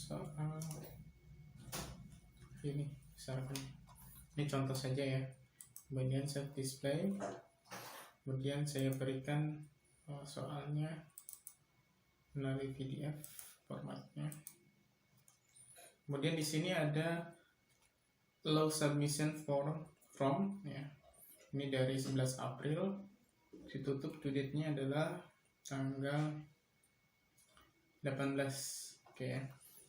soal ini misalkan ini contoh saja ya, kemudian save display, kemudian saya berikan soalnya melalui PDF formatnya. Kemudian di sini ada low submission from ya, ini dari 11 April, ditutup due date-nya adalah tanggal 18. Oke ya.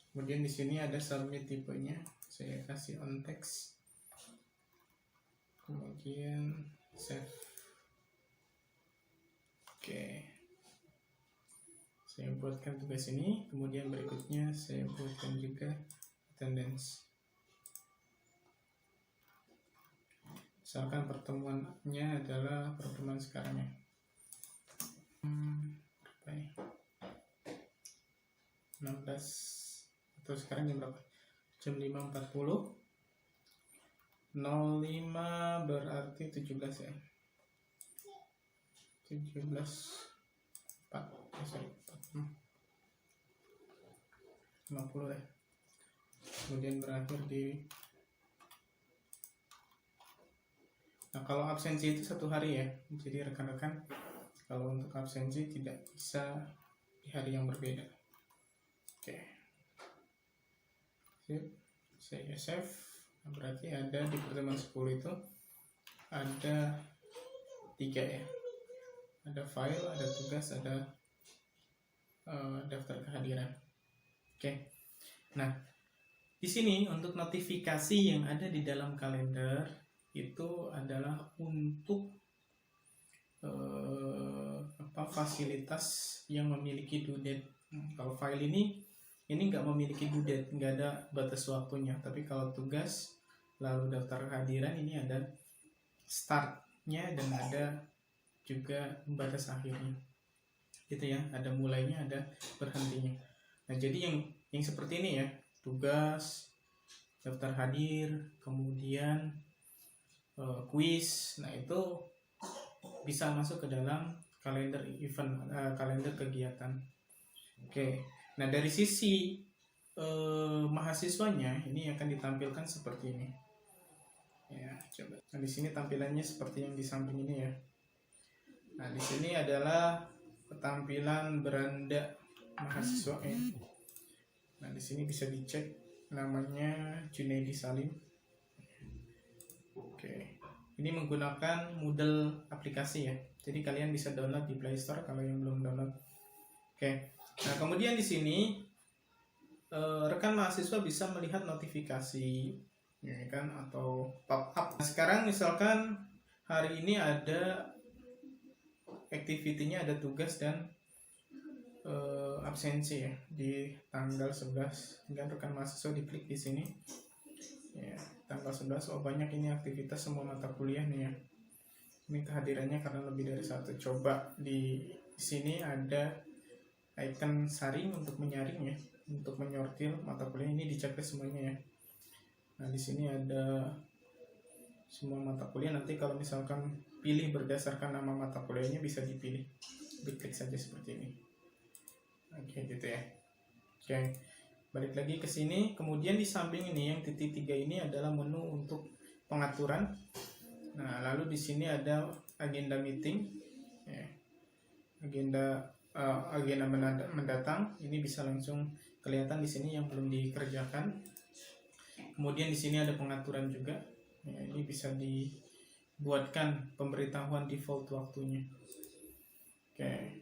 Kemudian di sini ada submit tipenya, saya kasih on text, kemudian save. Oke, saya buatkan tugas ini, kemudian berikutnya saya buatkan juga attendance. Misalkan pertemuannya adalah pertemuan sekarang ya, berapa ya? 16 atau sekarang jam berapa? Jam 5.40. 05 berarti 17 ya. 17 4 50 ya. Kemudian berakhir di, nah kalau absensi itu 1 hari ya, jadi rekan-rekan kalau untuk absensi tidak bisa di hari yang berbeda. Oke, saya save. Nah, berarti ada di pertemuan 10 itu ada 3 ya, ada file, ada tugas, ada daftar kehadiran. Oke, nah di sini untuk notifikasi yang ada di dalam kalender itu adalah untuk fasilitas yang memiliki due date. Kalau file ini nggak memiliki due date, nggak ada batas waktunya. Tapi kalau tugas lalu daftar kehadiran ini ada startnya dan ada juga batas akhirnya, gitu ya. Ada mulainya, ada berhentinya. Nah jadi yang seperti ini ya, tugas, daftar hadir, kemudian kuis. Nah itu bisa masuk ke dalam kalender event, kalender kegiatan. Oke, nah dari sisi mahasiswanya ini akan ditampilkan seperti ini. Ya, coba. Nah di sini tampilannya seperti yang di samping ini ya. Nah di sini adalah tampilan beranda mahasiswa ya. Nah di sini bisa dicek namanya Junaidi Salim. Oke, ini menggunakan Moodle aplikasi ya. Jadi kalian bisa download di Play Store kalau yang belum download. Oke, nah kemudian di sini rekan mahasiswa bisa melihat notifikasi, ya kan, atau pop-up. Nah, sekarang misalkan hari ini ada activity-nya, ada tugas dan absensi ya di tanggal 11. Dan rekan mahasiswa diklik di sini. Ya, tanggal 11, oh banyak ini aktivitas semua mata kuliah nih ya. Ini kehadirannya karena lebih dari 1. Coba di sini ada icon saring untuk menyaring ya, untuk menyortir mata kuliah. Ini dicek semuanya ya. Nah di sini ada semua mata kuliah. Nanti kalau misalkan pilih berdasarkan nama mata kuliahnya bisa dipilih, diklik saja seperti ini. Oke gitu ya. Oke, balik lagi ke sini. Kemudian di samping ini yang titik 3 ini adalah menu untuk pengaturan. Nah lalu di sini ada agenda meeting ya. Agenda mendatang ini bisa langsung kelihatan di sini yang belum dikerjakan. Kemudian di sini ada pengaturan juga ya, ini bisa dibuatkan pemberitahuan default waktunya. Oke,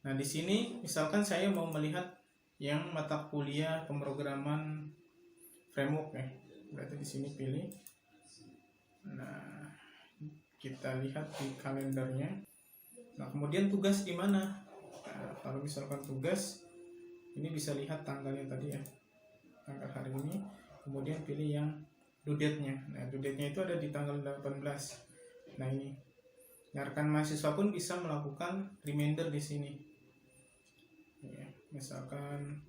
nah di sini misalkan saya mau melihat yang mata kuliah pemrograman framework ya, berarti di sini pilih. Nah kita lihat di kalendernya. Nah kemudian tugas di mana? Nah, kalau misalkan tugas ini bisa lihat tanggalnya tadi ya, tanggal hari ini. Kemudian pilih yang due date-nya. Nah due date-nya itu ada di tanggal 18. Nah ini, rekan mahasiswa pun bisa melakukan reminder di sini. Ya, misalkan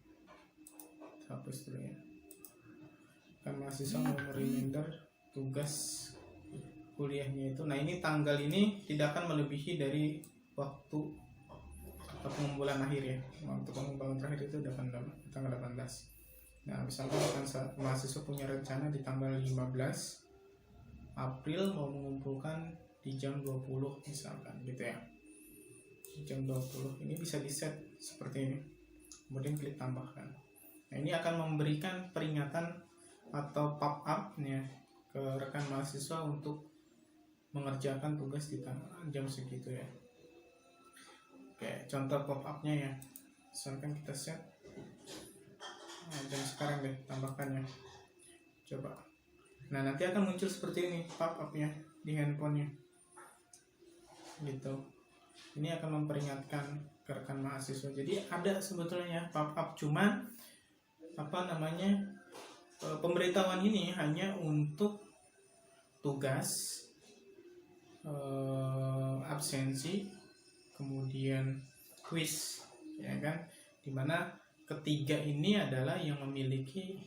hapus dulu ya. Kan mahasiswa mau reminder tugas kuliahnya itu. Nah ini tanggal ini tidak akan melebihi dari waktu pengumpulan akhir ya. Untuk pengumpulan terakhir itu tanggal 18. Nah, misalkan mahasiswa punya rencana di tanggal 15 April mau mengumpulkan di jam 20 misalkan gitu ya. Jam 20 ini bisa di set seperti ini. Kemudian klik tambahkan. Nah, ini akan memberikan peringatan atau pop-up ya ke rekan mahasiswa untuk mengerjakan tugas di jam segitu ya. Oke, contoh pop-upnya ya. Misalkan kita set jam sekarang deh, tambahkan ya. Coba. Nah, nanti akan muncul seperti ini pop-upnya di handphonenya. Gitu. Ini akan memperingatkan ke rekan mahasiswa. Jadi ada sebetulnya pop-up, cuman pemberitahuan ini hanya untuk tugas, absensi, kemudian quiz, ya kan? Dimana ketiga ini adalah yang memiliki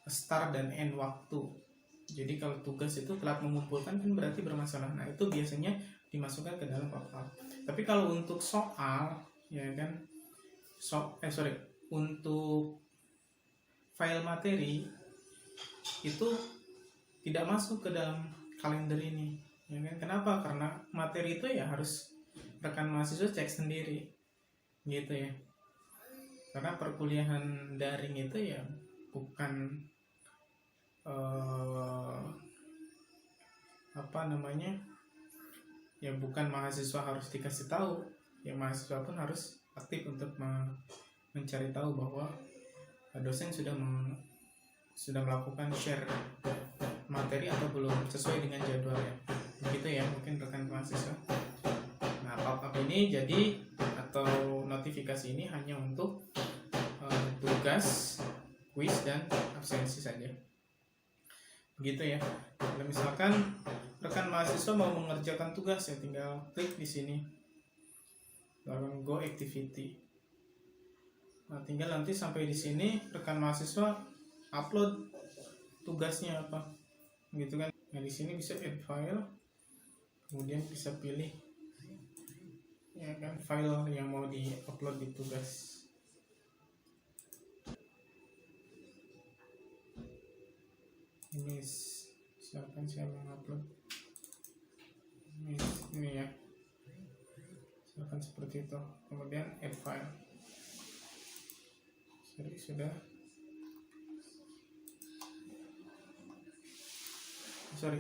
start dan end waktu. Jadi kalau tugas itu telat mengumpulkan kan berarti bermasalah. Nah, itu biasanya dimasukkan ke dalam pop-up. Tapi kalau untuk soal, ya kan, untuk file materi itu tidak masuk ke dalam kalender ini, ya kan? Kenapa? Karena materi itu ya harus rekan mahasiswa cek sendiri, gitu ya. Karena perkuliahan daring itu ya bukan bukan mahasiswa harus dikasih tahu, ya mahasiswa pun harus aktif untuk mencari tahu bahwa dosen sudah melakukan share materi atau belum sesuai dengan jadwal ya. Begitu ya mungkin rekan mahasiswa. Nah, pop-up ini jadi atau notifikasi ini hanya untuk tugas, quiz, dan absensi saja. Begitu ya. Kalau misalkan rekan mahasiswa mau mengerjakan tugas ya tinggal klik di sini. Lalu go activity. Nah, tinggal nanti sampai di sini rekan mahasiswa upload tugasnya apa. Gitu kan. Nah, di sini bisa add file. Kemudian bisa pilih ya kan file yang mau di-upload di tugas. Ini silakan saya mengupload ini ya, silakan seperti itu. Kemudian add file. Sudah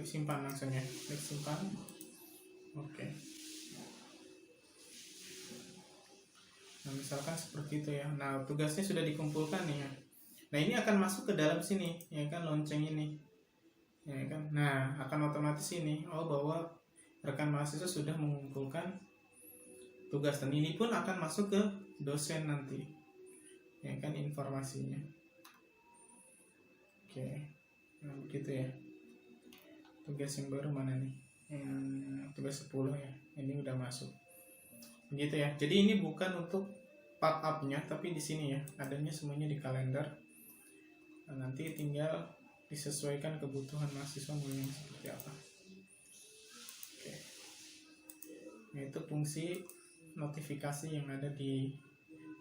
simpan langsung ya, klik simpan. Oke. Nah, misalkan seperti itu ya. Nah, tugasnya sudah dikumpulkan nih ya. Nah, ini akan masuk ke dalam sini, ya kan, lonceng ini. Ya kan. Nah, akan otomatis ini bahwa rekan mahasiswa sudah mengumpulkan tugas, dan ini pun akan masuk ke dosen nanti. Ya kan, informasinya. Oke. Nah, begitu ya. Tugas yang baru mana nih? Tugas 10 ya. Ini udah masuk. Begitu ya. Jadi ini bukan untuk pop-up-nya, tapi di sini ya. Adanya semuanya di kalender. Nah, nanti tinggal disesuaikan kebutuhan mahasiswa mau yang seperti apa. Oke. Nah, itu fungsi notifikasi yang ada di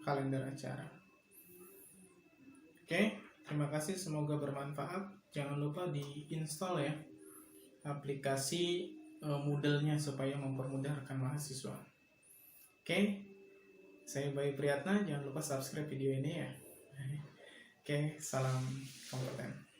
kalender acara. Oke, terima kasih, semoga bermanfaat. Jangan lupa di-install ya aplikasi Moodle-nya supaya mempermudah rekan mahasiswa. Oke, saya Bayu Priyatna, jangan lupa subscribe video ini ya. Oke, salam kompeten.